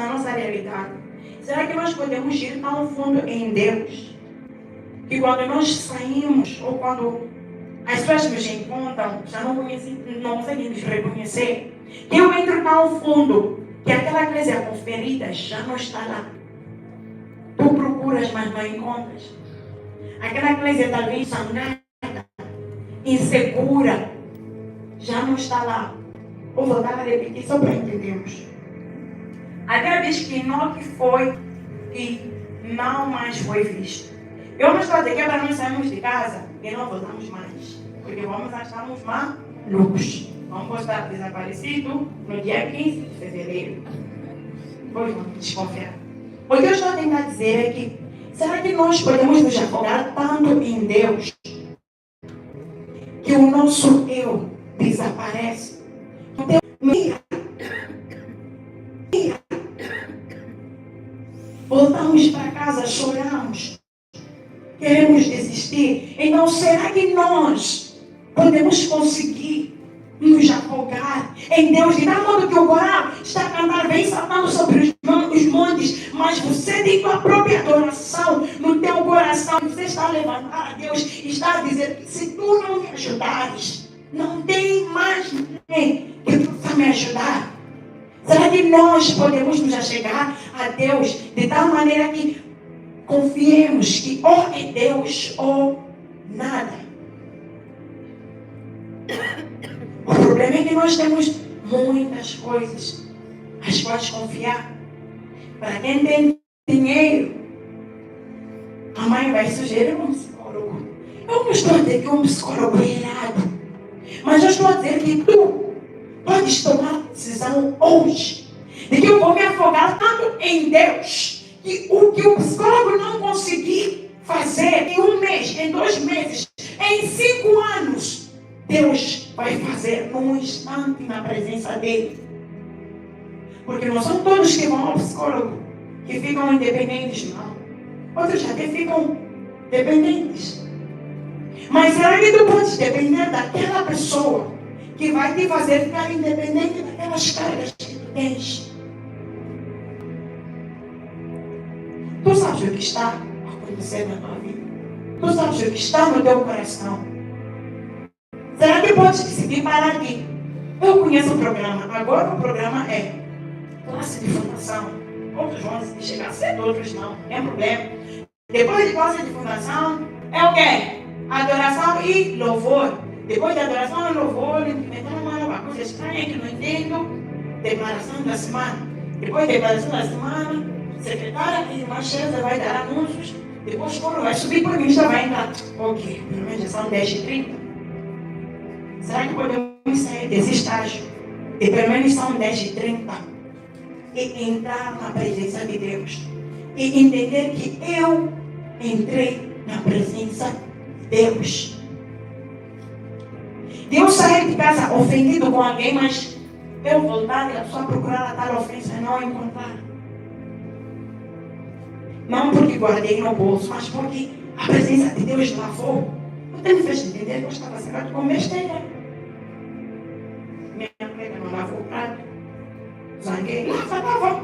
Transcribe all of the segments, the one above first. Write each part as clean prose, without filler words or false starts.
na nossa realidade? Será que nós podemos ir tão fundo em Deus que quando nós saímos ou quando as pessoas nos encontram, já não conseguem nos reconhecer? Que eu entro tão fundo que aquela eclésia com feridas já não está lá. Tu procuras, mas não encontras. Aquela eclésia talvez sangrada, insegura, já não está lá. Vou voltar a repetir só para entendermos. A Bíblia diz que Enoque foi e não mais foi visto. Eu não estou a dizer que é para nós sairmos de casa e não voltamos mais. Porque vamos achar malucos. Vamos estar desaparecidos no dia 15 de fevereiro. Pois vamos desconfiar. O que eu estou a tentar dizer é que, será que nós podemos nos afogar tanto em Deus que o nosso eu desaparece? Voltamos para casa, choramos, queremos desistir. Então, será que nós podemos conseguir nos afogar em Deus de tal modo que o coral está a cantar bem saltando sobre os montes, mas você tem tua própria adoração no teu coração, você está a levantar a Deus e está a dizer que se tu não me ajudares, não tem mais ninguém que possa me ajudar. Será que nós podemos nos achegar a Deus de tal maneira que confiemos que ou é Deus ou nada? O problema é que nós temos muitas coisas às quais confiar. Para quem tem dinheiro, a mãe vai sugerir um psicólogo. Eu não estou a dizer que um psicólogo é errado, mas eu estou a dizer que tu podes tomar a decisão hoje de que eu vou me afogar tanto em Deus que o que o psicólogo não conseguir fazer em um mês, em 2 meses, em 5 anos, Deus vai fazer num instante na presença dele. Porque não são todos que vão ao psicólogo que ficam independentes, não. Outros até ficam dependentes. Mas será que tu podes depender daquela pessoa que vai te fazer ficar independente daquelas cargas que tu tens? Tu sabes o que está acontecendo na tua vida. Tu sabes o que está no teu coração. Será que podes decidir parar aqui? Eu conheço o programa. Agora o programa é classe de fundação. Outros vão chegar cedo, outros não. Não tem problema. Depois de classe de fundação, é o quê? Adoração e louvor. Depois de adoração e louvor, inventaram uma nova coisa estranha que não entendo. Declaração da semana. Depois da declaração da semana, secretária e irmã Chesa vai dar anúncios. Depois o coro vai subir para o ministro, vai entrar. Ok, pelo menos já são 10h30. Será que podemos sair desse estágio? E pelo menos são 10h30. E entrar na presença de Deus. E entender que eu entrei na presença de Deus. De eu sair de casa ofendido com alguém, mas eu voltar e a pessoa procurar a tal ofensa e não encontrar. Não porque guardei no bolso, mas porque a presença de Deus lavou. Você me fez entender que eu estava cercado com besteira. Minha colega não lavou o prato. Zanguei, lava.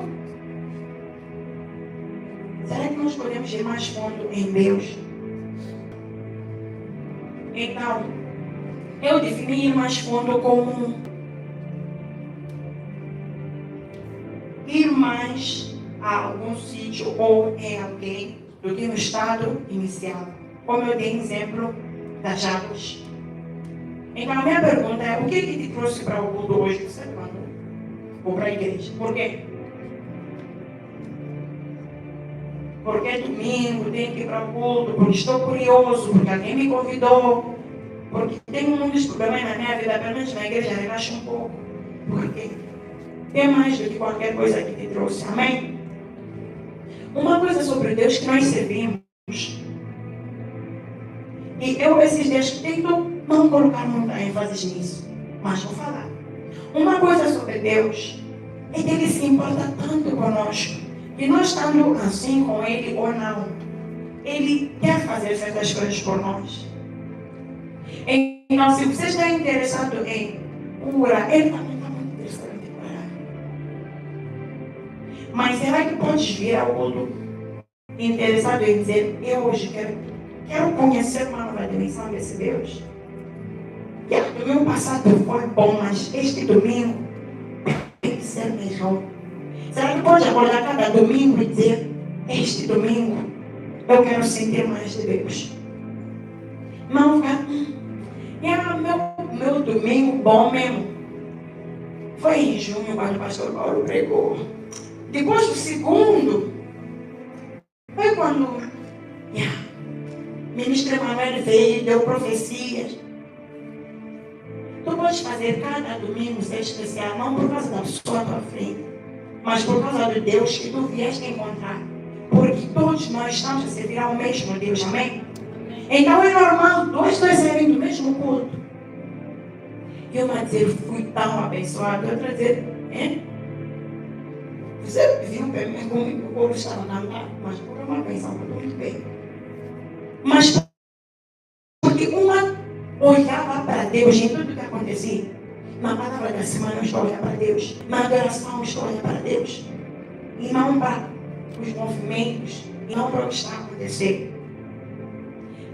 Será que nós podemos ir mais fundo em Deus? Então, eu defini ir mais fundo como ir mais a algum sítio ou em alguém do que no estado inicial. Como eu dei exemplo das águas. Então a minha pergunta é, o que te trouxe para o culto hoje, você levantou? Ou para a igreja? Por quê? Porque domingo tenho que ir para o culto, porque estou curioso, porque alguém me convidou, porque tenho muitos problemas na minha vida, pelo menos na igreja relaxa um pouco. Porque é mais do que qualquer coisa que te trouxe. Amém? Uma coisa sobre Deus que nós servimos. E eu esses dias tento não colocar muita ênfase nisso, mas vou falar. Uma coisa sobre Deus é que Ele se importa tanto conosco, que nós estando assim com Ele ou não, Ele quer fazer certas coisas por nós. Então, se você está interessado em cura, Ele também está muito interessado em curar. Mas será que podes vir ao culto interessado em dizer, eu hoje quero conhecer uma nova dimensão desse Deus? O domingo passado foi bom, mas este domingo tem que ser melhor. Será que pode acordar cada domingo e dizer, este domingo eu quero sentir mais de Deus? Não ficar, meu domingo bom mesmo foi em junho, quando o pastor Paulo pregou. Depois do segundo, foi quando o ministro Emanuel veio e deu profecias. Tu podes fazer cada domingo ser especial, não por causa da pessoa à tua frente, mas por causa do Deus que tu vieste encontrar. Porque todos nós estamos a servir ao mesmo Deus, amém? Então é normal dois serem do mesmo culto. E uma dizer, fui tão abençoado, outra dizer, você viu bem como o povo estava a cantar, mas por uma bênção, muito bem. Mas porque uma olhava para Deus em tudo que acontecia. Na palavra da semana eu estou a olhar para Deus. Na adoração eu estou a olhar para Deus. E não para os movimentos, e não para o que está a acontecer.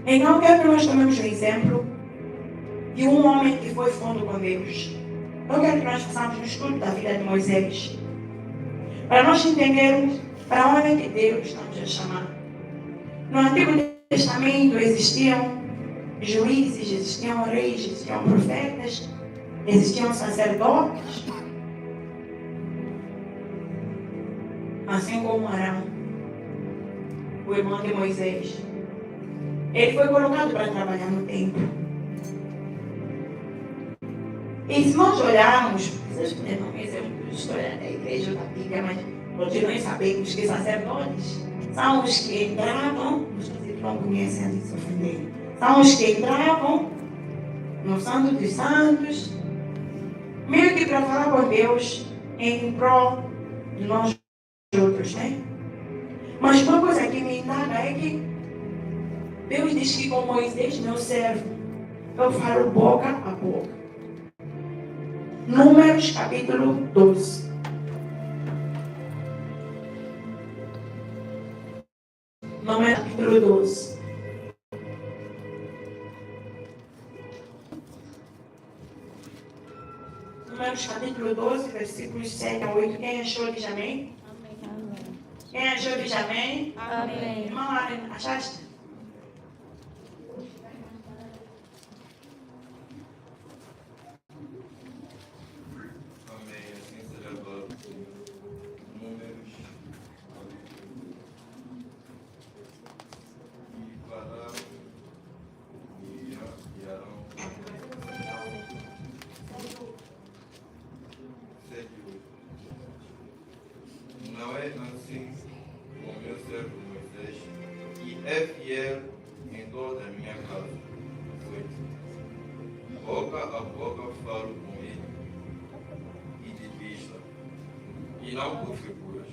Então eu quero que nós tomemos o exemplo de um homem que foi fundo com Deus. Eu quero que nós façamos um estudo da vida de Moisés. Para nós entendermos para onde é que Deus está nos a chamar. No Antigo Testamento existiam juízes, existiam reis, existiam profetas, existiam sacerdotes. Assim como Arão, o irmão de Moisés. Ele foi colocado para trabalhar no templo. E se nós olharmos, vocês não me exemplo de história da igreja da Bíblia, mas todos nós sabemos que sacerdotes são os que entravam, os que não conhecem antes de se ofender, são os que entravam no Santo dos Santos, meio que para falar com Deus em prol de nós outros, né? Mas uma coisa que me indaga é que Deus diz que com Moisés, meu servo, eu falo boca a boca. Números capítulo 12. Números capítulo 12. Números capítulo 12, versículos 7 a 8. Quem achou diz amém? Amém. Quem achou diz amém? Amém. Irmão, achaste? Não é assim com meu servo Moisés, que é fiel em toda a minha casa. 8. Boca a boca falo com ele, e de vista, e não por figuras,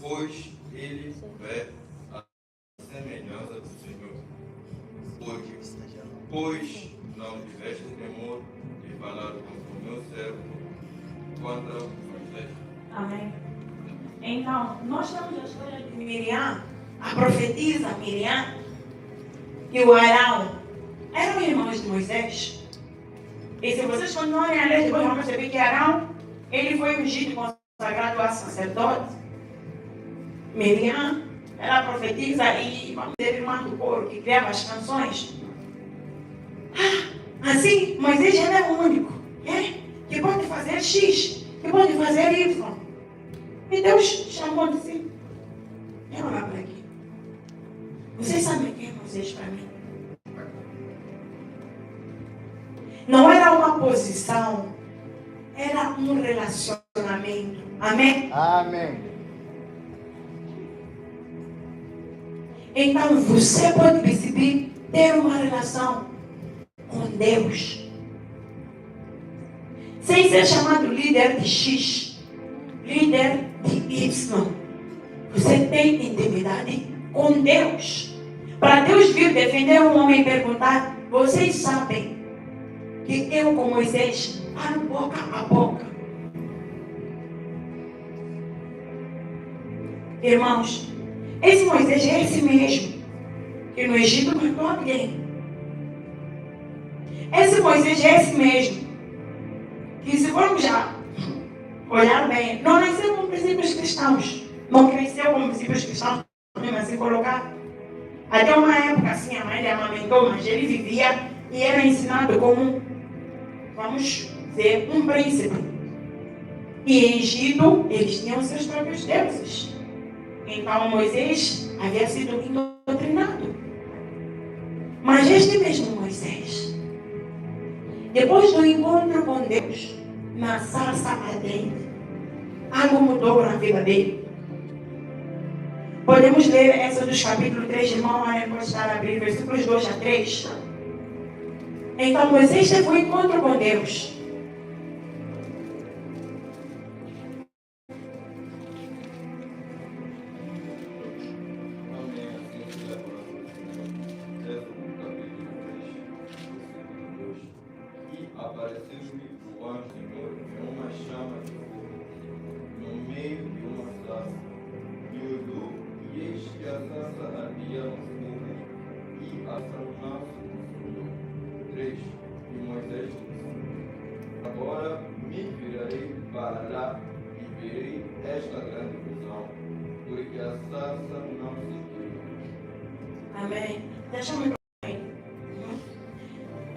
pois ele vê a semelhança do Senhor. Pois não tiveste temor de falar com o meu servo contra Moisés. Amém. Então, nós temos a história de Miriam, a profetisa Miriam e o Arão. Eram irmãos de Moisés. E se vocês continuarem a ler, depois vão perceber que Arão, ele foi ungido e consagrado a sacerdote. Miriam era a profetisa e, vamos dizer, irmã do coro, que criava as canções. Assim, Moisés era o único, que pode fazer X, que pode fazer Y. E Deus chamou de si. Eu olhar para aqui. Vocês sabem quem é Moisés para mim? Não era uma posição, era um relacionamento. Amém? Amém. Então você pode perceber ter uma relação com Deus. Sem ser chamado líder de X, líder de Y. Você tem intimidade com Deus. Para Deus vir defender um homem e perguntar, vocês sabem que eu com Moisés falo boca a boca. Irmãos, esse Moisés é esse mesmo que no Egito matou alguém. Esse Moisés é esse mesmo que, se formos já olhar bem, não nasceu com princípios cristãos, não cresceu com princípios cristãos, mesmo assim colocar. Até uma época assim, a mãe lhe amamentou, mas ele vivia e era ensinado como, vamos dizer, um príncipe. E em Egito, eles tinham seus próprios deuses. Então Moisés havia sido doutrinado. Mas este mesmo Moisés, depois do encontro com Deus, na sarça ardente, algo mudou na vida dele. Podemos ler Êxodo capítulo 3, irmão, pode estar a abrir, versículos 2 a 3. Então Moisés teve um encontro com Deus. Apareceu-me o anjo do Senhor em uma chama de fogo, no meio de uma sarça, e olhou, e eis que a sarça ardia no fogo, e a sarça não se consumiu. 3. E Moisés disse: agora me virarei para lá e verei esta grande visão, porque a sarça não se queima. Amém. Deixa-me ver.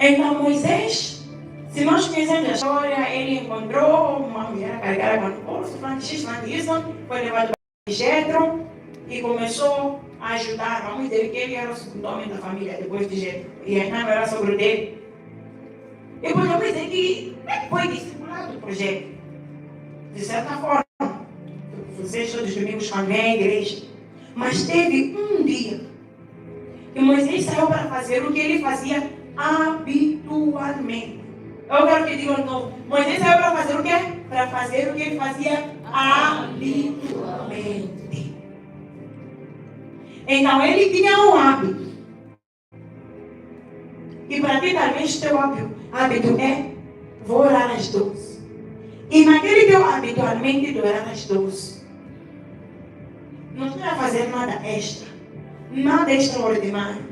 Então Moisés, se nós conhecemos a história, ele encontrou uma mulher carregada com o Francisco Anderson, foi levado para Jetro e começou a ajudar. Vamos dizer que ele era o segundo homem da família depois de Jetro. E a não era sobre dele. E podemos dizer que foi discipulado o projeto. De certa forma, vocês todos os domingos vêm à igreja. Mas teve um dia que Moisés saiu para fazer o que ele fazia habitualmente. Eu quero que digam de novo. Moisés saiu para fazer o quê? Para fazer o que ele fazia habitualmente. Então ele tinha um hábito. E para ti talvez teu hábito é: vou orar às 12. E naquele teu habitualmente de orar às 12, não tinha a fazer nada extra. Nada extraordinário.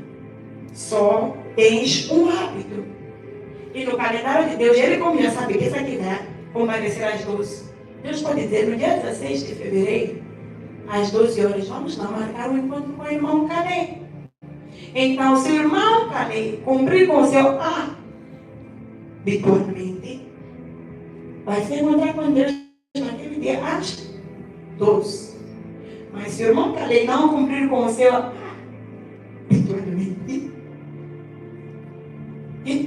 Só tens um hábito. E no calendário de Deus, ele como já sabe que essa aqui vai comparecer às 12. Deus pode dizer, no dia 16 de fevereiro, às 12 horas, vamos lá marcar um encontro com o irmão Calé. Então, se o irmão Calé cumprir com o seu habitualmente, vai se encontrar com Deus naquele dia às 12. Mas se o irmão Calé não cumprir com o seu habitualmente,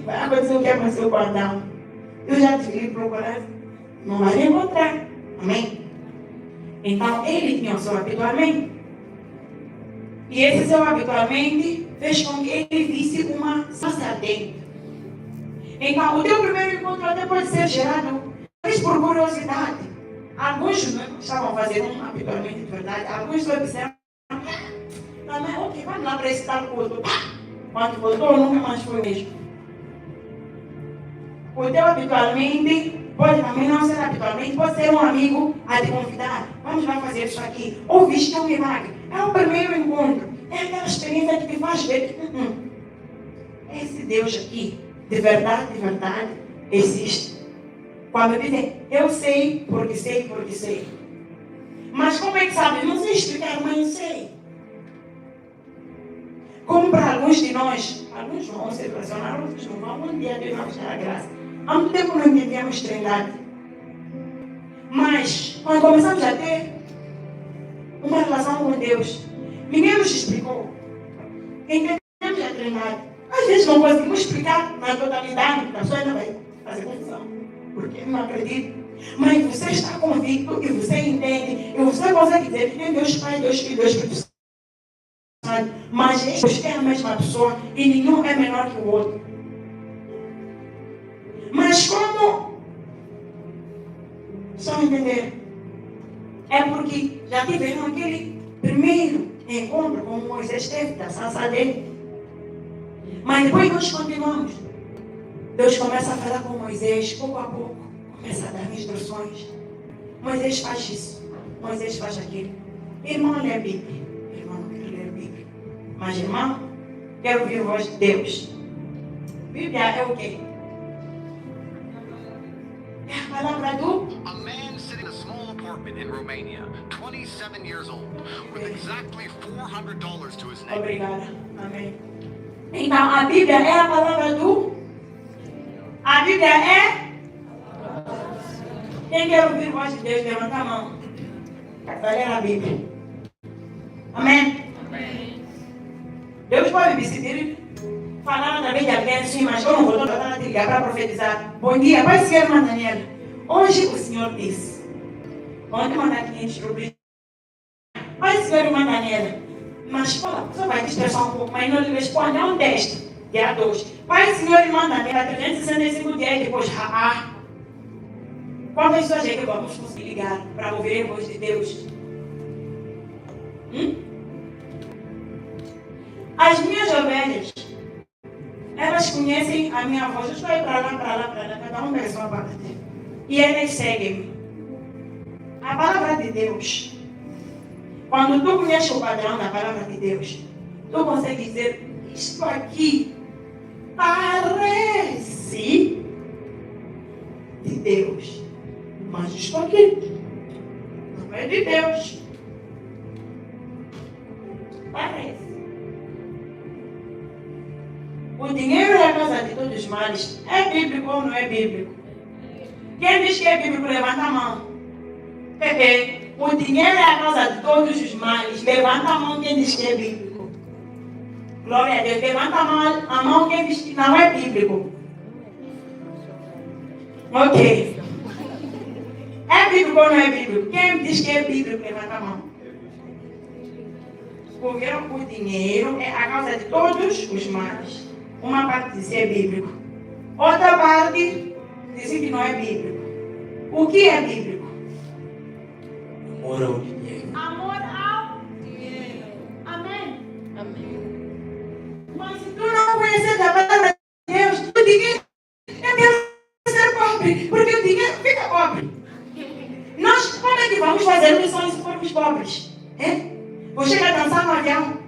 vai acontecer o que aconteceu com Adão. Eu já tive que procurar, não vai encontrar. Amém? Então, ele tinha o seu habitualmente. E esse seu habitualmente fez com que ele visse uma sarça ardente. Então, o teu primeiro encontro até pode ser gerado por curiosidade. Alguns não estavam fazendo habitualmente de verdade. Alguns só disseram, também, ok, vamos lá para esse tal culto. Quando voltou, nunca mais foi mesmo. O teu habitualmente pode também não ser habitualmente, pode ser um amigo a te convidar. Vamos lá fazer isso aqui. Ou viste um milagre. É o primeiro encontro. É aquela experiência que te faz ver que esse Deus aqui, de verdade, existe. Quando dizem, eu sei, porque sei, porque sei. Mas como é que sabe? Não sei explicar, mas eu sei. Como para alguns de nós, alguns vão se relacionar, outros não vão. Um dia Deus vai nos dar a graça. Há muito tempo não entendíamos Trindade. Mas, quando começamos a ter uma relação com Deus, ninguém nos explicou. Entendemos a Trindade. Às vezes não conseguimos explicar na totalidade, a pessoa ainda vai fazer confusão, porque não acredita. Mas você está convicto e você entende, e você consegue dizer que tem Deus Pai, Deus Filho, Deus Espírito Santo. Mas Deus é a mesma pessoa e nenhum é menor que o outro. Mas como? Só entender. É porque já tiveram aquele primeiro encontro com Moisés teve da sarça dele. Mas depois nós continuamos. Deus começa a falar com Moisés pouco a pouco. Começa a dar instruções. Moisés faz isso. Moisés faz aquilo. Irmão, lê a Bíblia. Irmão, não quero ler a Bíblia. Mas, irmão, quero ouvir a voz de Deus. Bíblia é o quê? É a palavra do... A man sitting in a small apartment in Romania, 27 years old, with exactly $400 to his name. Obrigada. Amém. Então, a Bíblia é a palavra do... A Bíblia é... Quem quer ouvir a voz de Deus, levanta a mão. Vai ler a Bíblia. Amém? Amém. Deus pode decidir falar através de alguém assim, mas eu não vou toda a ligar para profetizar. Bom dia, Pai Senhor, irmã Daniela. Hoje o Senhor disse. Ontem mandar 500 rubles. Pai Senhor, irmã Daniela. Mas fala, só vai dispersar um pouco, mas não lhe responde. É um teste. Dia 2. Pai Senhor, irmã Daniela, 365 dias depois. Quantas pessoas é que vamos conseguir ligar para ouvir a voz de Deus? As minhas ovelhas, elas conhecem a minha voz. Eu estou aí para lá, cada um tem a sua parte. E elas seguem-me. A palavra de Deus, quando tu conheces o padrão da palavra de Deus, tu consegues dizer, isto aqui parece de Deus. Mas isto aqui não é de Deus. Parece. O dinheiro é a causa de todos os males. É bíblico ou não é bíblico? Quem diz que é bíblico, levanta a mão. Pepe, o dinheiro é a causa de todos os males. Levanta a mão quem diz que é bíblico. Glória a Deus. Levanta a mão quem diz que não é bíblico. Ok. É bíblico ou não é bíblico? Quem diz que é bíblico, levanta a mão. Porque o dinheiro é a causa de todos os males. Uma parte diz que é bíblico. Outra parte diz que não é bíblico. O que é bíblico? Amor ao dinheiro. Amor ao dinheiro. Amém? Amém. Mas se tu não conheces a palavra de Deus, o dinheiro é melhor ser pobre. Porque o dinheiro fica pobre. Nós, como é que vamos fazer missões se formos pobres? Vou chegar a dançar no avião.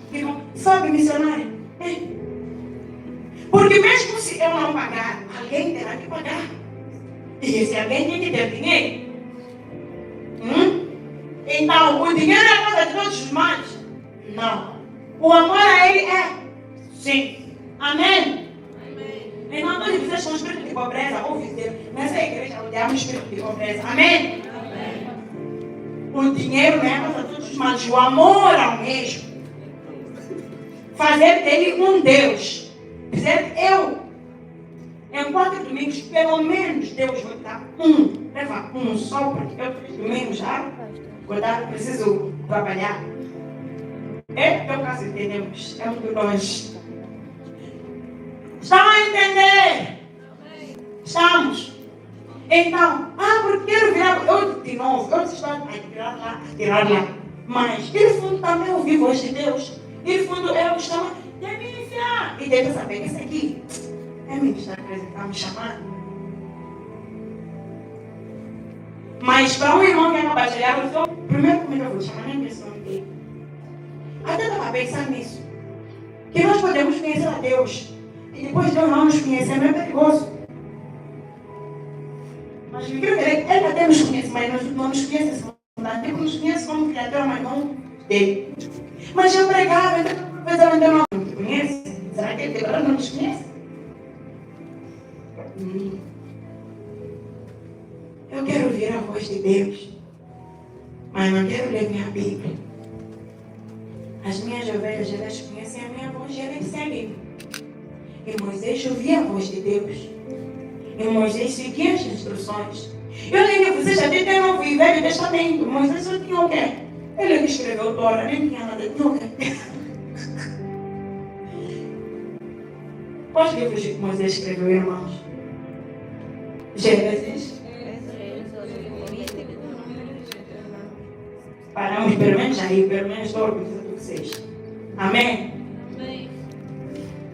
Digo, sobe missionário. Porque mesmo se eu não pagar, alguém terá que pagar. E esse alguém tem que ter dinheiro. Então, o dinheiro é a causa de todos os males? Não. O amor a ele é? Sim. Amém? Então, todos vocês são espírito de pobreza, ouve dizer, nessa igreja odiamos espírito de pobreza. Amém? Amém? O dinheiro não é a causa de todos os males. O amor ao mesmo. Fazer dele um Deus. Dizer, em 4 domingos, pelo menos Deus vai dar leva só, porque eu 3 domingos já, preciso trabalhar. É teu caso, entendemos. É muito longe. Estão a entender? Estamos. Então, porque quero virar, eu de novo, eu estou a tirar lá. Mas, no fundo, também ouvi a voz de Deus. E no fundo, eu estou a me iniciar. E deve saber que esse aqui é ministério que está me chamando. Mas para um irmão que é compartilhar, eu sou primeiro comigo, eu vou chamar nem questão dele. Até estava pensando nisso. Que nós podemos conhecer a Deus. E depois Deus não nos conhecer, não é perigoso. Mas eu quero dizer que Ele até nos conhece, mas não nos conhece esse mundo. Tipo, nos conhece como criatura, mas não dele. Mas eu pregava, então não te conhece. Será que Ele agora não nos conhece? Eu quero ouvir a voz de Deus, mas não quero ler minha Bíblia. As minhas ovelhas, elas conhecem a minha voz e elas seguem. E Moisés ouvia a voz de Deus. E Moisés seguia as instruções. Eu lembro que vocês até têm Novo e Velho Testamento. Moisés só tinha o quê? Ele que escreveu Tora, nem tinha nada. Tinha o quê? Quais livros que Moisés escreveu, irmãos? Gênesis. Paramos pelo menos aí, pelo menos todos vocês. Amém? Amém.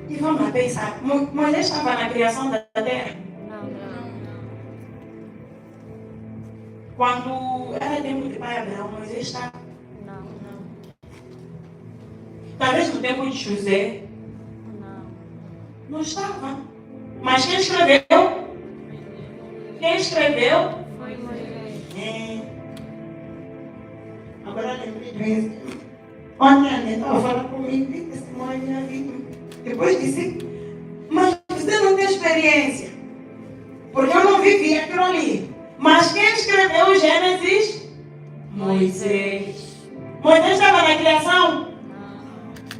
E vamos lá pensar. Moisés estava na criação da terra? Não. Quando era tempo de pai Abraão, Moisés está. Talvez no tempo de José, Não. não estava. Mas quem escreveu? Quem escreveu? Foi Moisés. É. Agora lembrei de isso. Ontem a Neta estava falando comigo, e testemunha minha vida. Depois disse, mas você não tem experiência. Porque eu não vivi aquilo ali. Mas quem escreveu o Gênesis? Moisés. Moisés estava na criação? Não.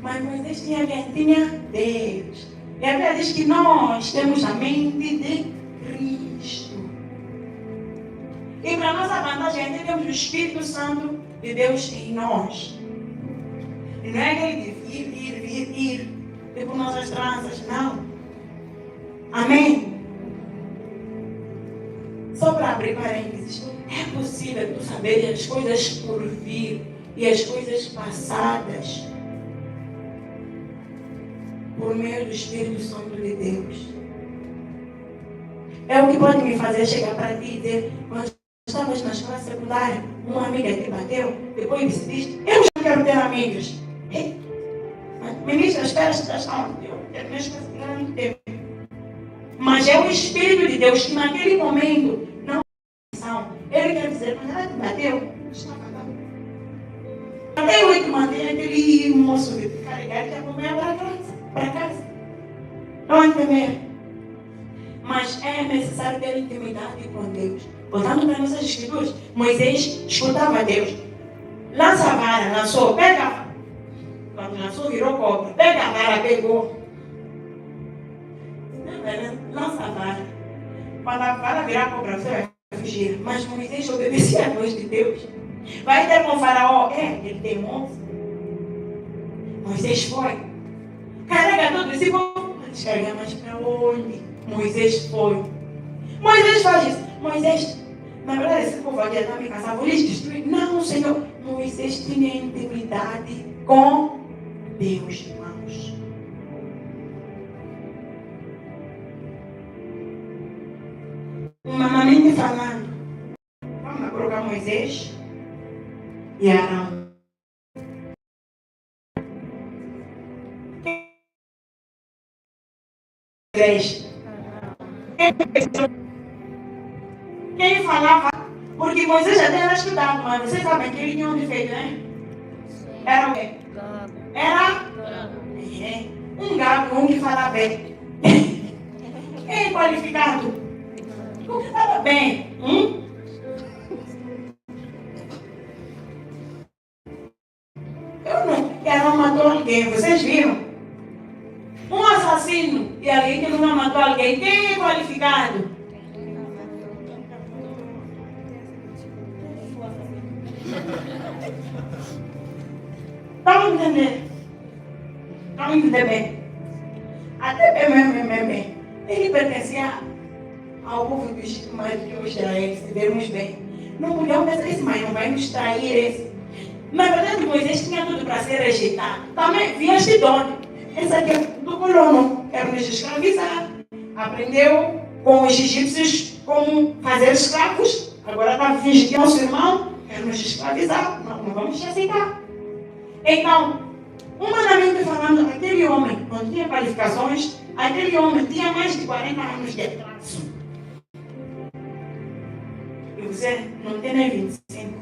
Mas Moisés tinha quem? Tinha Deus. E a Bíblia diz que nós temos a mente de Cristo. E para nossa vantagem, temos o Espírito Santo de Deus em nós. E não é aquele de ir, tipo nossas tranças, não. Amém? Só para abrir parênteses, é possível tu saber as coisas por vir e as coisas passadas por meio do Espírito Santo de Deus. É o que pode me fazer chegar para ti e dizer, quando estavas na escola secundária, uma amiga te bateu, depois decidiste, eu já quero ter amigas. Ministra, espera, eu quero mesmo não ter. Mas é o Espírito de Deus que naquele momento não são. Ele quer dizer, mas ela te bateu, está batendo. Até eu te mandei aquele moço de carregar que acompanha para casa. Não entender. Mas é necessário ter intimidade com Deus. Voltando para nossas escrituras, Moisés escutava Deus. Lança a vara, lançou, pega a vara. Quando lançou, virou cobra. Pega a vara, pegou. Lança a vara. Quando a vara virar cobra, você vai fugir. Mas Moisés obedecia a voz de Deus. Vai ter com o faraó. Ele tem 11. Moisés foi. Carrega tudo isso e vou descarregar mais para onde? Moisés foi. Moisés faz isso. Moisés, na verdade, esse povo aqui está me caçar, vou lhes destruir. Não, Senhor. Moisés tinha intimidade com Deus, irmãos. Humanamente falando, vamos colocar Moisés e Arão. Quem falava, porque Moisés já era estudado, mas vocês sabem que ele tinha um defeito, né? Era o quê? Era um gago, um que fala bem. Quem é qualificado? O que fala bem? Eu não. Ela matou alguém, vocês viram? Um assassino e alguém que não matou alguém. Quem é qualificado? Estão entendendo? Estão entendendo bem? Até bem. Ele pertencia ao povo do Egito, mas que os israelitas, se vermos bem. Não podiam pensar isso, mas não vai nos trair esse. Na verdade, Moisés tinha tudo para ser rejeitado. Também vieste de onde? Esse aqui é do colono, quer nos escravizar. Aprendeu com os egípcios como fazer escravos. Agora está fingindo que é nosso irmão, quer nos escravizar. Não vamos aceitar. Então, humanamente falando, aquele homem não tinha qualificações, aquele homem tinha mais de 40 anos de atraso. E você não tem nem 25.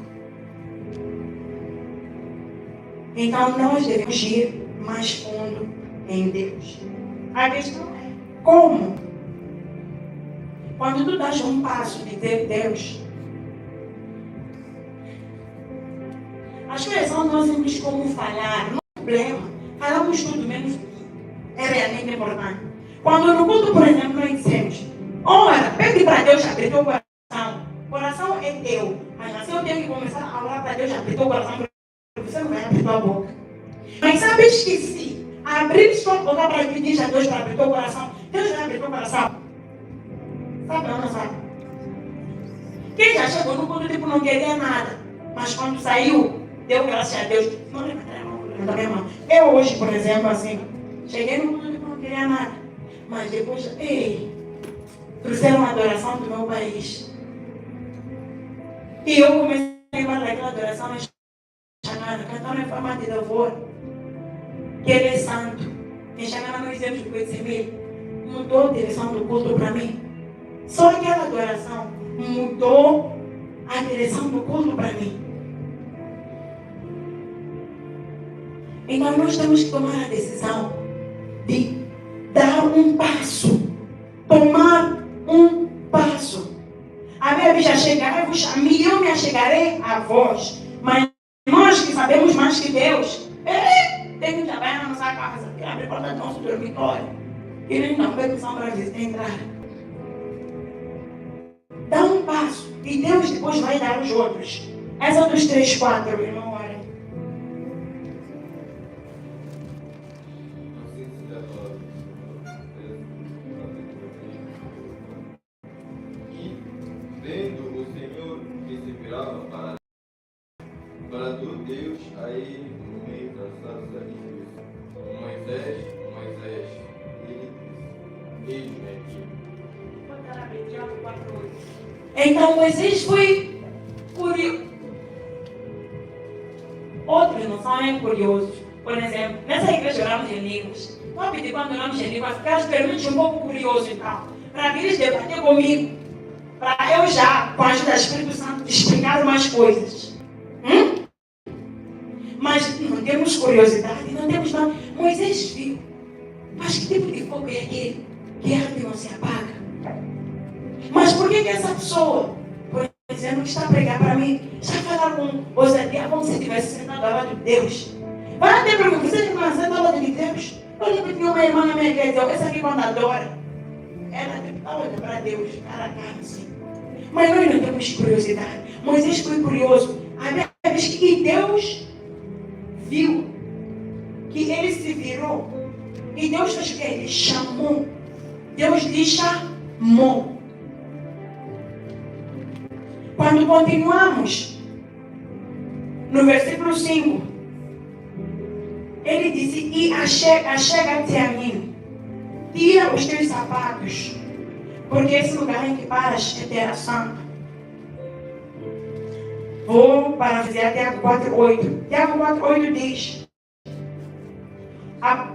Então, nós devemos ir mais fundo em Deus. A questão é, como? Quando tu dás um passo de ter Deus, as coisas são tão simples como falar, não é problema. Falamos tudo menos é realmente importante. Quando no culto, por exemplo, nós dissemos, ora, pede para Deus abrir teu coração. O coração é teu, mas assim eu tenho que começar a orar para Deus abrir teu coração, porque você não vai abrir tua boca. Mas sabes que se abrir sua boca para pedir a Deus para abrir teu coração, Deus vai abrir teu coração. Sabe ou não sabe? Quem já chegou no culto tipo não queria nada, mas quando saiu, deu graças a Deus. Não levanta a mão da minha mão. Eu hoje, por exemplo, assim, cheguei no culto tipo não queria nada, mas depois, trouxeram uma adoração do meu país. E eu comecei a lembrar daquela adoração chamada cantando em forma de louvor. que Ele é santo. Em chamar no exemplo de Betsemê, mudou a direção do culto para mim. Só aquela adoração mudou a direção do culto para mim. Então nós temos que tomar a decisão de dar um passo. Tomar um passo. A Bíblia já chegarei-vos a mim, eu me achegarei a vós. Mas nós que sabemos mais que Deus, tem que trabalhar na nossa casa, que abre a porta do nosso dormitório. E ele não vai precisar para entrar. Dá um passo. E Deus depois vai dar os outros. Essa dos 3, 4, irmão, olha. E vendo o Senhor que se virava para do Deus a ele no meio da sarça e disse: Moisés, Moisés, ele disse: Eis-me aqui. Então Moisés foi curioso. Outros não são nem curiosos. Por exemplo, nessa igreja oramos em línguas. Vou pedir quando oramos em línguas, ficar as perguntas um pouco curioso então. Para vir debater comigo. Para eu já, com a ajuda do Espírito Santo, explicar mais coisas. Mas não temos curiosidade, não temos nada. Moisés viu. Mas que tipo de fogo é aquele que arde e não se apaga? Mas por que essa pessoa, por exemplo, que está a pregar para mim, está a falar com ousadia como se estivesse sentado ao lado de Deus? Vai até perguntar, você está sentado ao lado de Deus? Eu lembro que tinha uma irmã na minha igreja, essa aqui quando adora, ela está olhando para Deus, cara a cara assim. Mas nós não temos curiosidade. Moisés foi curioso. A Bíblia diz que Deus viu que ele se virou. E Deus fez o que? Ele chamou. Deus lhe chamou. Quando continuamos no versículo 5, ele disse: E achega-te a mim, tira os teus sapatos, porque esse lugar em que paras é terra santa. Vou parafrasear Tiago 4:8. Tiago 4:8 diz: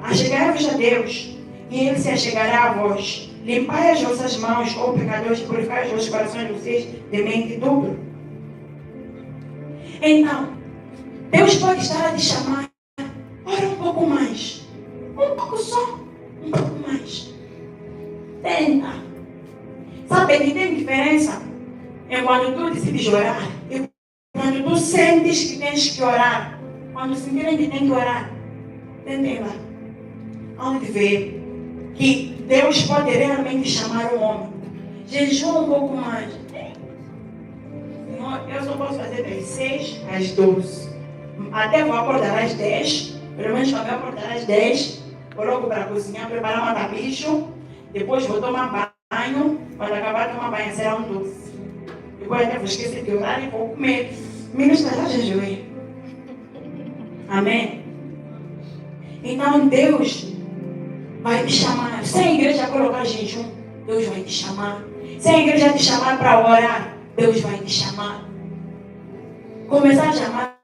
Achegai-vos a Deus, e Ele se achegará a vós. Limpai as vossas mãos, ó pecadores, e purificai os vossos corações, vocês de mente dupla. Então, Deus pode estar a te chamar. Ora um pouco mais. Um pouco só. Um pouco mais. Tenta. Sabe que tem diferença é quando tu decides orar e quando tu sentes que tens que orar. Quando sentirem que tem que orar. Tentem lá. Onde vê que Deus pode realmente chamar um homem. Jejua um pouco mais. Senhor, eu só posso fazer das 6 às 12. Até vou acordar às 10. Pelo menos quando eu acordar às 10, vou logo para cozinhar, preparar uma tabicho. Depois vou tomar banho. Quando acabar de tomar banho, será um doce. Depois até vou esquecer de orar e vou comer. Ministra, já jejuei. Amém? Então Deus vai te chamar. Se a igreja colocar jejum, Deus vai te chamar. Se a igreja te chamar para orar, Deus vai te chamar. Começar a chamar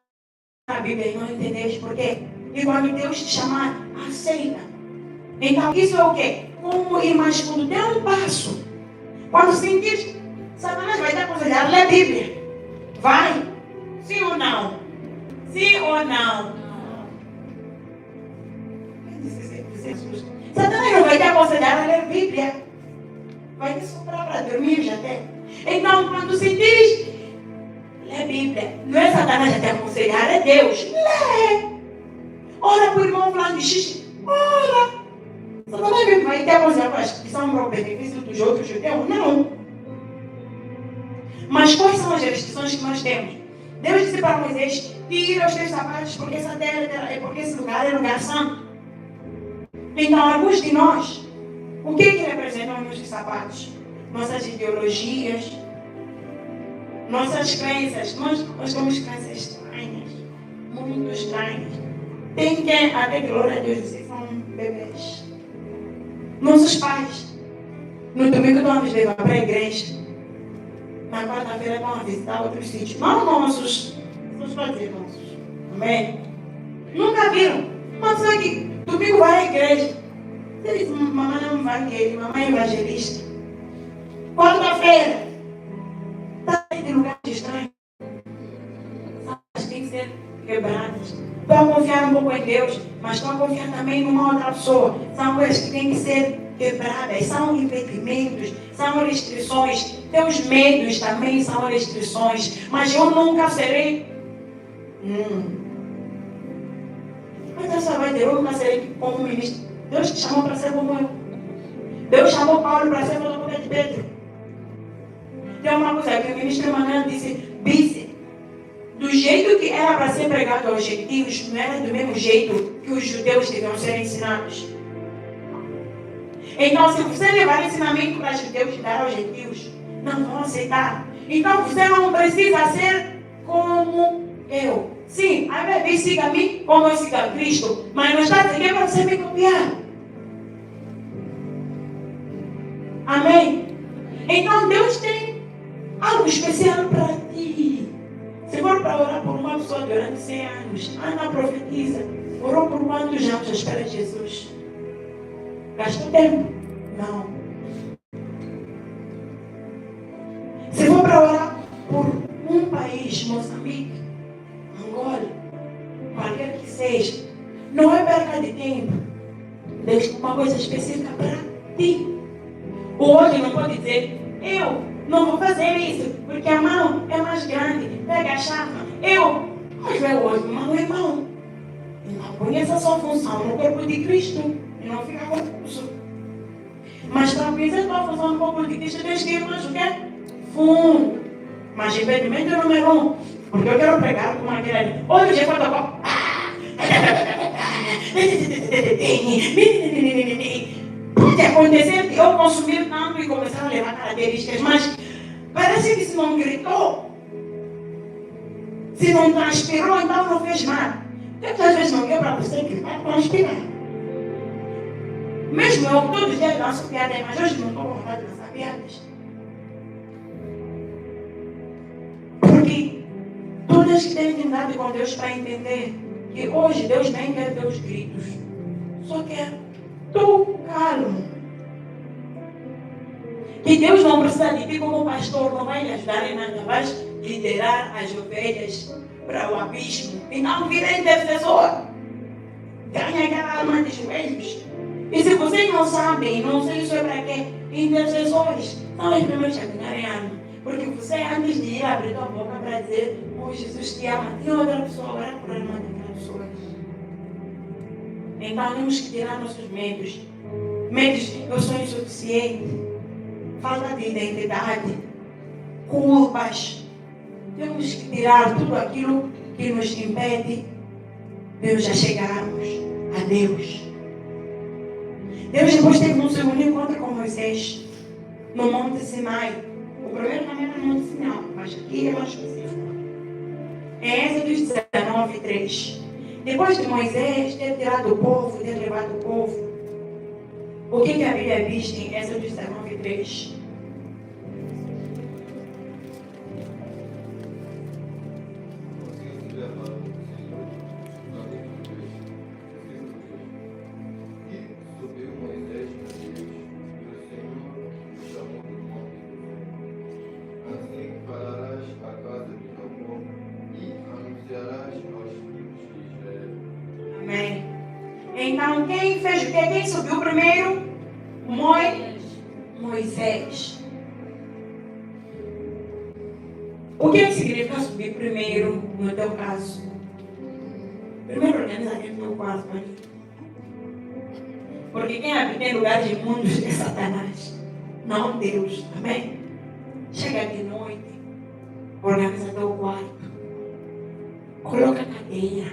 a Bíblia e não entendemos por quê. E quando Deus te chamar, aceita. Então isso é o quê? Como ir mais fundo. Dê um passo. Quando sentir, Satanás vai te aconselhar, lê a Bíblia. Vai. Sim ou não? Sim ou não? Satanás não vai te aconselhar a ler a Bíblia. Vai te soprar para dormir já até. Então, quando sentires, lê a Bíblia. Não é Satanás a te aconselhar, é Deus. Lê. Ora para o irmão falando de xixi. Ora. Satanás vai te aconselhar que são para o benefício dos outros judeus? Não. Mas quais são as restrições que nós temos? Deus disse para Moisés: tira os teus sapatos, porque essa terra, porque esse lugar é lugar santo. Então, alguns de nós, o que representam os nossos sapatos? Nossas ideologias, nossas crenças. Nós temos crenças estranhas, muito estranhas. Tem quem, até glória a Deus, vocês são bebês. Nossos pais, no domingo estão a nos levar para a igreja. Na quarta-feira vão a visitar outros sítios. Não nossos, os pais nossos. Amém? Nunca viram. Uma pessoa que domingo vai à igreja. Você diz, mamãe não vai à igreja, mamãe é evangelista. Quarta-feira, está em lugares estranhos. As têm que ser quebradas. Estou a confiar um pouco em Deus, mas estou a confiar também numa outra pessoa. São coisas que têm que ser quebradas, são impedimentos, são restrições. Teus medos também são restrições, mas eu nunca serei. Mas essa vai ter, eu nunca serei como ministro. Deus te chamou para ser como eu. Deus chamou Paulo para ser fotocópia de Pedro. Tem uma coisa que o ministro Emanuel disse, do jeito que era para ser pregado aos gentios, não era do mesmo jeito que os judeus deviam ser ensinados. Então, se você levar ensinamento para os judeus e dar aos gentios, não vão aceitar. Então, você não precisa ser como eu. Sim, a Bíblia diz, siga-me como eu sigo a Cristo, mas não está dizendo para você me copiar. Amém? Então, Deus tem algo especial para ti. Se for para orar por uma pessoa durante 100 anos, Ana profetiza. Orou por quantos anos à espera de Jesus? Gastou tempo? Não. Se for para orar por um país, Moçambique, Angola, qualquer que seja, não é perca de tempo. Deus tem uma coisa específica para ti. O outro não pode dizer, eu não vou fazer isso, porque a mão é mais grande, pega a chapa. Mas é o outro, mão é mão. Não conheça a sua função no corpo de Cristo e não fica confuso. Mas para conhecer a tua função no corpo de Cristo, tens que ir mais o quê? Fundo. Mas impedimento número 1, porque eu quero pregar com uma grande. Outro dia quando eu pode acontecer de eu consumir tanto e começar a levar características, mas parece que se não gritou, se não transpirou, então não fez nada. Porque às vezes não quer para você gritar, transpirar. Mesmo eu, todos os dias lanço piadas, mas hoje não estou com vontade de lançar piadas. Porque todas que têm intimidade com Deus para entender que hoje Deus nem quer teus gritos, só quer tu calmo. Que Deus não precisa de ti como pastor, não vai lhe ajudar em nada, vai liderar as ovelhas para o abismo e não vira intercessor. Ganha aquela alma de joelhos. E se vocês não sabem, não sei isso é para quê, intercessores são os primeiros a ganharem alma. Porque você, antes de ir abrir tua boca para dizer, oh Jesus te ama, tem outra pessoa, agora por alma daquela pessoa. Então temos que tirar nossos medos. Medos, eu sou insuficiente. Falta de identidade. Culpas. Temos que tirar tudo aquilo que nos impede de nós já chegarmos a Deus. Deus depois teve um segundo encontro com Moisés no Monte Sinai. O primeiro também era no Monte Sinai, mas aqui é mais específico. É Êxodo 19:3. Depois de Moisés ter tirado o povo, ter levado o povo, o que a Bíblia diz em Êxodo 19:3? Amém. Então, quem fez o quê? Quem subiu primeiro? Moisés. O que significa subir primeiro no teu caso? Primeiro organiza aqui no teu quarto, mãe. Porque quem habita em lugares imundos é Satanás, não Deus. Amém? Chega de noite, organiza teu quarto, coloca a cadeira,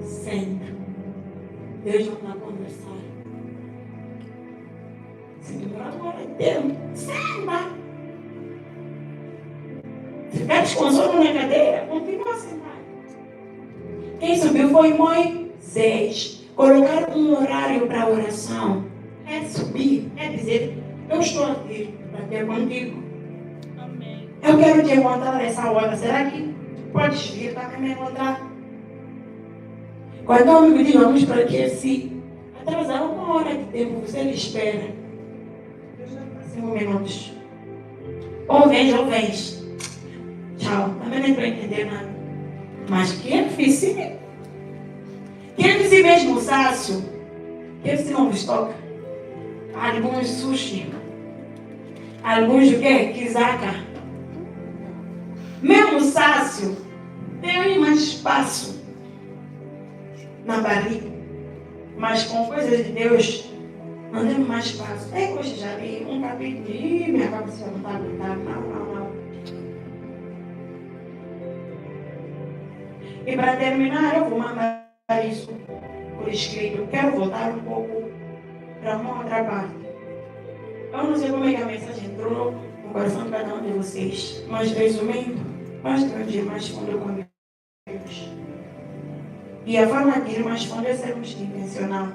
senta. Deus não está conversando. Se demorar agora é tempo, senta. Se ficar com sono na cadeira, continua sentado. Quem subiu foi Moisés. Colocar um horário para oração é subir, é dizer, eu estou aqui para ter contigo. Amém. Eu quero te encontrar nessa hora. Será que podes vir para me encontrar? Quando o amigo diz vamos para aqui, se atrasar 1 hora de tempo, você lhe espera. 5 minutos. Ou vens. Tchau. Também nem estou entendendo nada. Mas que é difícil. Que é difícil mesmo, Sácio. Que é difícil não vos toca. Alguns sushi. Alguns o quê? Kizaka. Mesmo Sácio tem mais espaço na barriga. Mas com coisas de Deus, não temos mais espaço. É hoje já li um capítulo e minha cabeça não está aguentando. Não. E para terminar, eu vou mandar isso por escrito. Quero voltar um pouco para uma outra parte. Eu não sei como é que a mensagem entrou no coração de cada um de vocês. Mas resumindo, nós temos de ir mais fundo com Deus. E a forma de ir mais fundo é sermos intencional.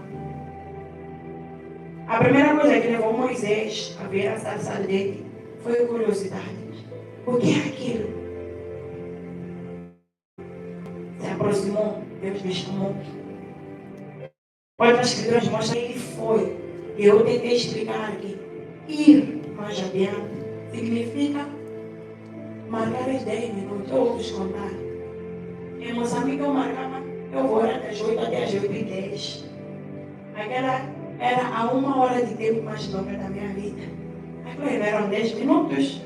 A primeira coisa que levou Moisés a ver a sarça ardente foi a curiosidade. O que é aquilo? Se aproximou, Deus lhe chamou. Outras escrituras mostram que ele foi. E eu tentei explicar aqui. Ir mais adiante significa marcar as 10 minutos, ou descontar. Em Moçambique eu marcava, eu vou das 8 até as 8h10. Aquela era a 1 hora de tempo mais longa da minha vida. Aquilo eram 10 minutos.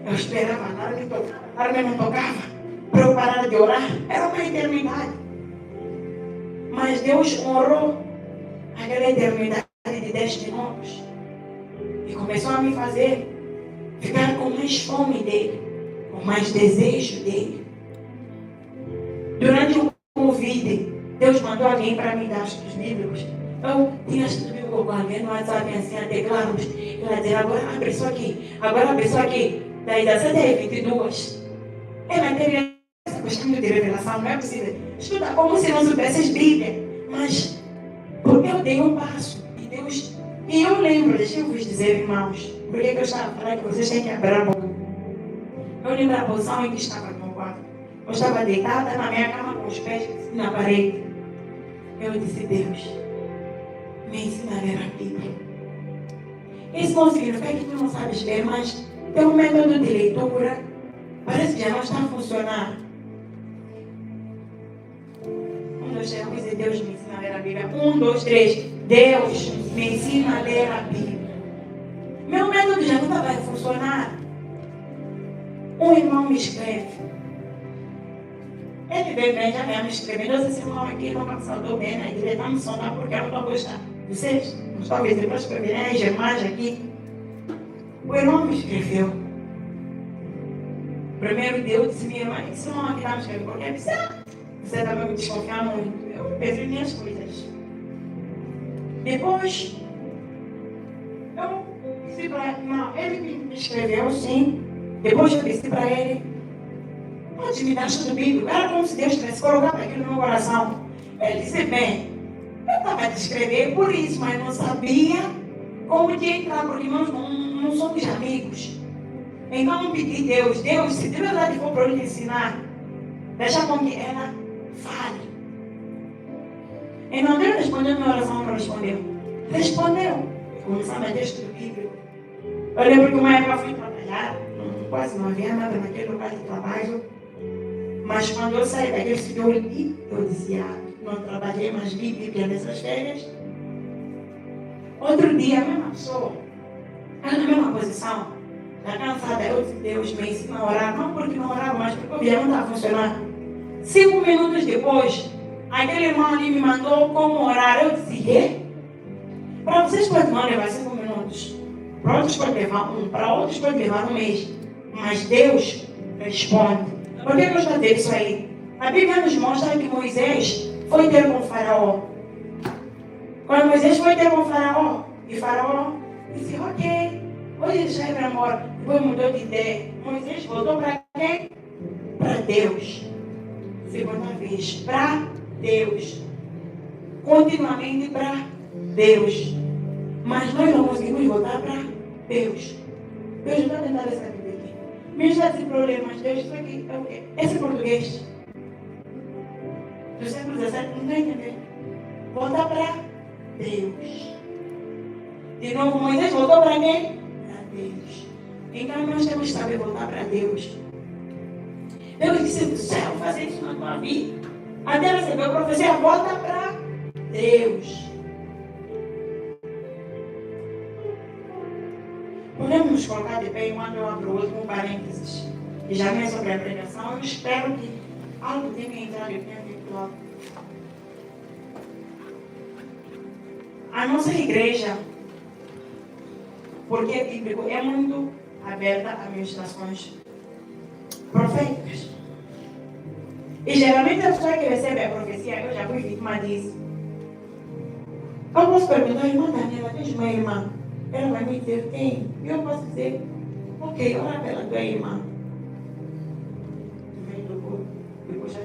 Eu esperava, a alarme não tocava. Para eu parar de orar, era uma eternidade. Mas Deus honrou aquela eternidade de 10 minutos. E começou a me fazer ficar com mais fome dele, com mais desejo dele. Durante o Covid, Deus mandou alguém para me dar estudos bíblicos. Eu tinha estudo bíblico com alguém no WhatsApp, assim, até claro. Ela dizia, agora abre isso aqui, daí das 7h22. Ela teve essa questão de revelação, não é possível. Estuda como se não soubesses Bíblia. Mas, porque eu dei um passo, e Deus... E eu lembro, deixa eu vos dizer, irmãos, porque eu estava falando que vocês têm que abrir a boca. Eu lembro a posição em que estava no meu quarto. Eu estava deitada na minha cama com os pés na parede. Eu disse, Deus, me ensina a ler a Bíblia. Isso não significa que tu não sabes ler, mas teu método de leitura parece que já não está a funcionar. 1, 2, 3, vamos dizer, Deus me ensina a ler a Bíblia. 1, 2, 3. Deus me ensina a ler a Bíblia. Meu método já nunca vai funcionar. Um irmão me escreve. Ele veio bem, já veio me escrevendo. Esse irmão aqui não me saudou bem na igreja, não me sonar porque eu não estou gostando. Vocês, talvez depois escreverem as irmãs aqui. O irmão me escreveu. Primeiro Deus disse, minha irmã, esse irmão aqui está me escrevendo. Porque ele disse, você também me desconfiar muito. Eu perdi minhas coisas. Depois, eu disse para ele, não, ele me escreveu sim. Depois eu disse para ele, pode me dar estudo bíblico. Era como se Deus tivesse colocado aquilo no meu coração. Ele disse, bem, eu estava a te escrever por isso, mas não sabia como te entrar, porque nós não somos amigos. Então eu pedi a Deus, se de verdade for para eu lhe ensinar, deixa com que ela fale. Então Deus respondeu a minha oração, não respondeu. Respondeu. Começamos a ter estudo bíblico. Eu lembro que uma época eu fui trabalhar, quase não havia nada naquele lugar de trabalho. Mas quando eu saí daquele sítio, eu dizia, não trabalhei mais Bíblia nessas férias. Outro dia, a mesma pessoa, ela na mesma posição, está cansada, eu disse, Deus me ensina a orar, não porque não orava, mas porque o dia não estava funcionando. 5 minutos depois, aquele irmão ali me mandou como orar. Eu disse, para vocês pode não levar 5 minutos. Para outros pode levar 1, para outros pode levar 1 mês. Mas Deus responde. Por que eu estou a dizer isso aí? A Bíblia nos mostra que Moisés foi ter com o faraó. Quando Moisés foi ter com o faraó, e faraó disse, ok, hoje já vai embora. Depois mudou de ideia. Moisés voltou para quem? Para Deus. Segunda vez, para Deus. Continuamente para Deus. Mas nós não conseguimos voltar para Deus. Deus não está tentando essa vida aqui. Mesmo esses problemas, Deus, isso aqui é o quê? Esse português. do século XVII, não está entendendo? Volta para Deus. De novo, Moisés voltou para quem? Para Deus. Então nós temos que saber voltar para Deus. Deus disse do céu, fazer isso na tua vida. Até receber a profecia, volta para Deus. Podemos nos colocar de pé enquanto eu abro o último parênteses. E já vem sobre a pregação. Eu espero que algo tenha entrado e tenha vindo logo. A nossa igreja, porque é bíblico, é muito aberta a ministrações proféticas. E geralmente a pessoa que recebe a profecia, eu já fui vítima disso. Eu posso perguntar, irmã Daniela, tens uma irmã? Ela vai me dizer, tem. E eu posso dizer, ok, ora pela tua irmã. Depois já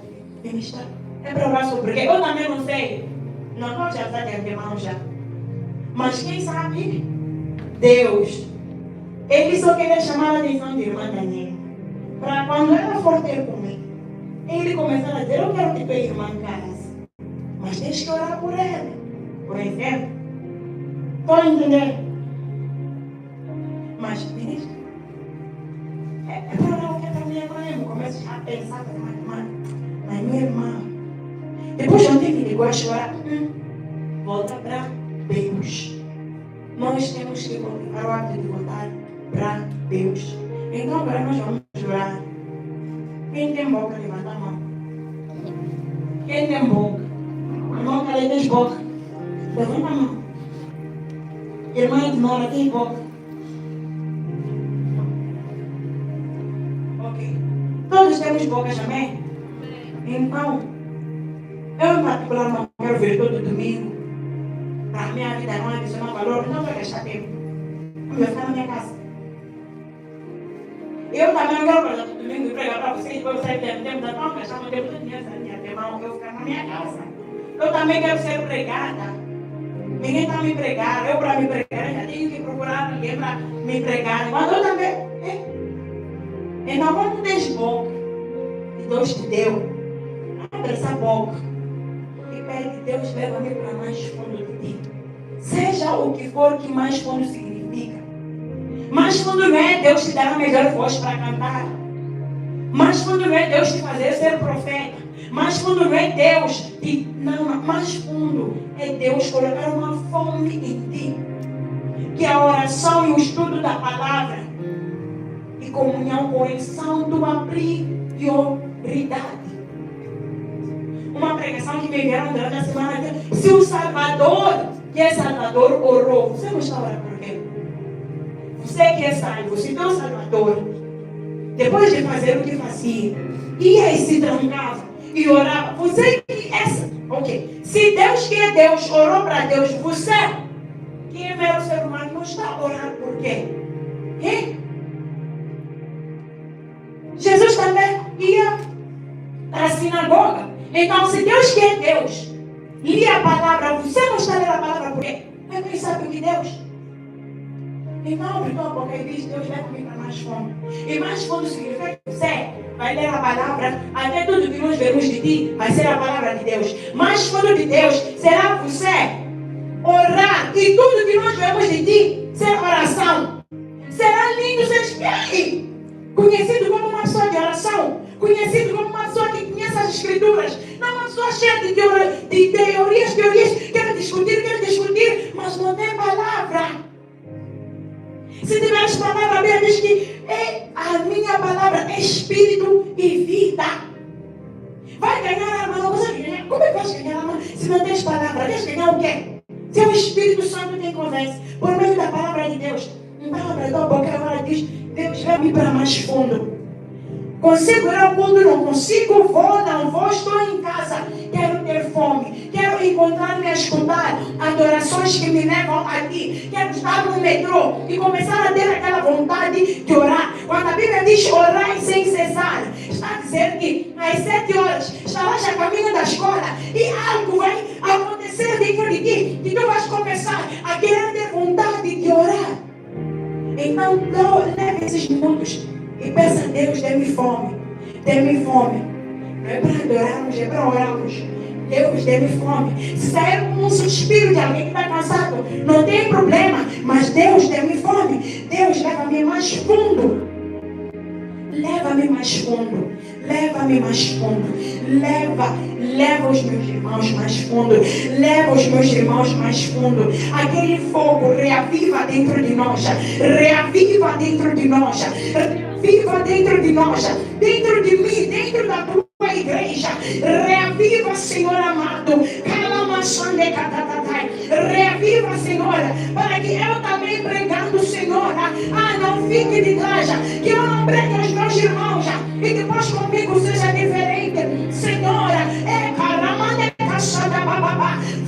ministrar. É para orar sobre, porque eu também não sei. Não vou já estar de antemão já. Mas quem sabe? Deus. Ele só queria chamar a atenção de irmã Daniela. Para quando ela for ter comigo, ele começar a dizer, eu quero que tua irmã case. Mas tens que orar por ela. Por exemplo. Estão a entender? Mas, ministro, é para orar o que é para minha irmã. Eu começo a pensar na minha irmã. Depois ontem me ligou a chorar. Volta para Deus. Nós temos que voltar o hábito de voltar para Deus. Então agora nós vamos orar. Quem tem boca, levanta a mão. Quem tem boca? Irmão, cadê tens boca? Levanta a mão. Irmã ignora, tem boca. Ok. Todos temos bocas, amém? Então, eu em particular não quero vir todo domingo. Para a minha vida não adicionar valor, não vai gastar tempo. Eu vou ficar na minha casa. Eu também não quero fazer todo domingo e pregar para vocês, depois vocês têm tempo da tua gastar meu tempo todo dia, eu vou ficar na minha casa. Eu também quero ser pregada. Ninguém está me pregar, eu para me pregar, eu já tenho que procurar alguém para me pregar. Mas eu também. Então, quando tens boca, e Deus te deu, abre essa boca e pede que Deus leve-me para mais fundo de ti. Seja o que for que mais fundo significa. Mais fundo não é Deus te dar a melhor voz para cantar. Mais fundo não é Deus te fazer ser profeta. Mais fundo não é Deus te... Não, mais fundo é Deus colocar uma fome em ti. Que a oração e o estudo da palavra e comunhão com Ele são tua prioridade. Uma pregação que me vieram durante a semana. Se o Salvador, que é Salvador, orou, você não está orando por quê? Você que é salvo, se teu Salvador, depois de fazer o que fazia, ia e se trancava e orava, você que é... Ok, se Deus que é Deus orou para Deus, você que é mero ser humano não está orando por quê? Jesus também ia para a sinagoga. Então, se Deus que é Deus lia a palavra, você não está lendo a palavra por quê? Mas quem sabe o que Deus? Então, abre tua boca e diz, Deus leva comigo para mais fundo. E mais fundo significa que você vai ler a palavra, até tudo que nós vemos de ti vai ser a palavra de Deus. Mais fundo de Deus será você orar, e tudo que nós vemos de ti será oração. Será lindo ser espiado, conhecido como uma pessoa de oração, conhecido como uma pessoa que conhece as escrituras, não uma pessoa cheia de teorias, quer discutir, mas não tem palavra. Se tiveres palavra, a Bíblia diz que a minha palavra é espírito e vida. Vai ganhar a alma, não consegue ganhar. Como é que vais ganhar a alma se não tens palavra? Queres ganhar o quê? Se o Espírito Santo tem conversa por meio da palavra de Deus. Então abre a tua boca e agora diz, Deus vai me para mais fundo. Consigo ir ao culto, não consigo, não vou, estou em casa, quero ter fome, quero encontrar-me a escutar adorações que me levam a ti, quero estar no metrô e começar a ter aquela vontade de orar. Quando a Bíblia diz orar sem cessar, está a dizer que às 7 horas estarás a caminho da escola e algo vai acontecer dentro de ti, que tu vais começar a querer ter vontade de orar. Então, leve esses minutos e peça a Deus, dê-me fome. Dê-me fome. Não é para adorarmos, é para orarmos. Deus dê-me fome. Se sair um suspiro de alguém que está cansado, não tem problema, mas Deus dê-me fome. Deus leva-me mais fundo. Leva-me mais fundo. Leva-me mais fundo. Leva os meus irmãos mais fundo. Leva os meus irmãos mais fundo. Aquele fogo reaviva dentro de nós. Reaviva dentro de nós. Reaviva dentro de nós. Dentro de mim, dentro da tua igreja. Reaviva, Senhor amado. Reaviva, Senhor, para que eu também pregando, Senhor, não fique de trás, que eu não pregue aos meus irmãos e depois comigo seja diferente, Senhor.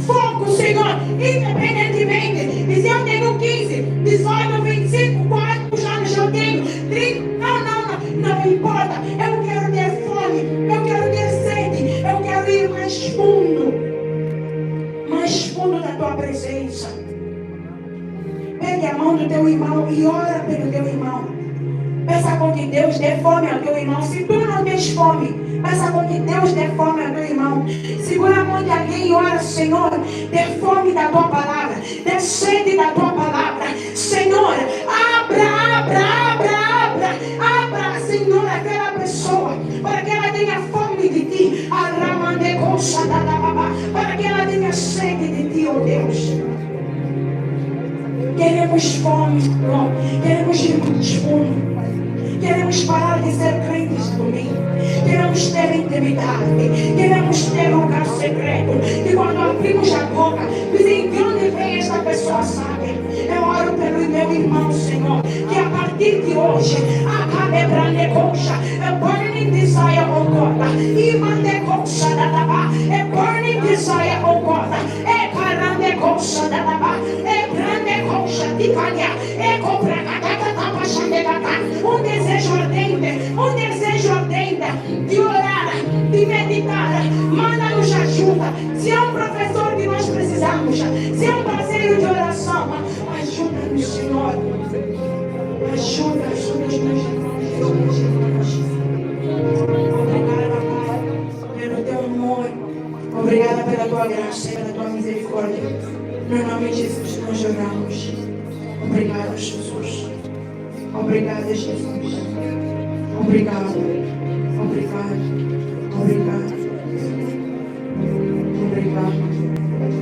Fogo, Senhor, independentemente se eu tenho 15, 18, 25, quantos anos eu tenho, 30, não importa. Eu quero ter fome, eu quero ter sede, eu quero ir mais fundo da tua presença. Pegue a mão do teu irmão e ora pelo teu irmão. Peça com que Deus dê fome ao teu irmão. Se tu não tens fome, peça com que Deus dê fome ao teu irmão. Segura a mão de alguém e ora: Senhor, dê fome da tua palavra, dê sede da tua palavra. Senhor, abra, Senhor, aquela pessoa, para que ela tenha fome de ti, para que ela tenha sede de ti, ó Deus. Queremos fome, Senhor. Queremos ir mais fundo. Queremos parar de ser crentes do domingo. Queremos ter intimidade. Queremos ter um lugar secreto. E quando abrimos a boca, dizem: de onde vem esta pessoa, sabe? Eu oro pelo meu irmão, Senhor, que a partir de hoje, acabe brande coxa, a burning desire, oh God, e mande coxa da daba, a burning desire, oh God, e parande coxa da daba, e grande coxa de calha, e compra catata, um desejo ardente de orar, de meditar. Manda-nos ajuda. Se é um professor que nós precisamos, se é um parceiro de oração, ajuda-nos, Senhor. Ajuda os meus irmãos. Obrigada, Pai, pelo teu amor. Obrigada pela tua graça e pela tua misericórdia. No nome de Jesus nós oramos. Obrigada, Jesus. Obrigada, Jesus. Obrigado.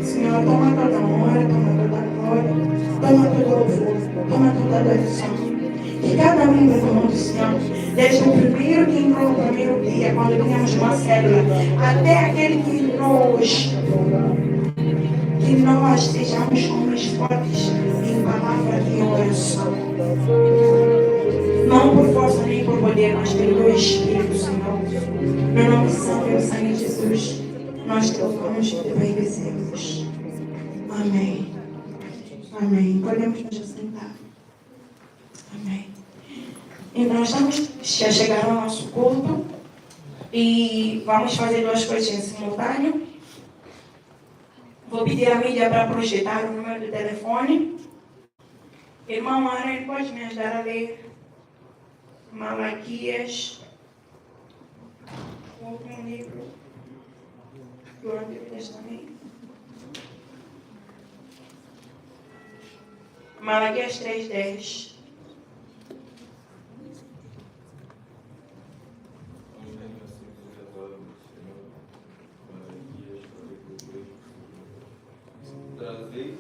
Senhor, toma toda a honra, toma toda a glória, toma todo o louvor, toma toda a adoração. Que cada membro do mundo, Senhor, desde o primeiro que entrou no primeiro dia, quando tínhamos uma célula, até aquele que nós sejamos homens fortes em palavra e em oração. Não por força nem por poder, mas pelo teu Espírito, Senhor. No nome santo e sangue de Jesus, nós te louvamos e te bendizemos. Amém. Podemos nos assentar. Amém. E nós estamos já chegando ao nosso culto e vamos fazer duas coisas em simultâneo. Vou pedir à mídia para projetar o número do telefone. Irmão Aaron, pode me ajudar a ler Malaquias, o último livro do Antigo Testamento. Malaquias 3:10. Trazei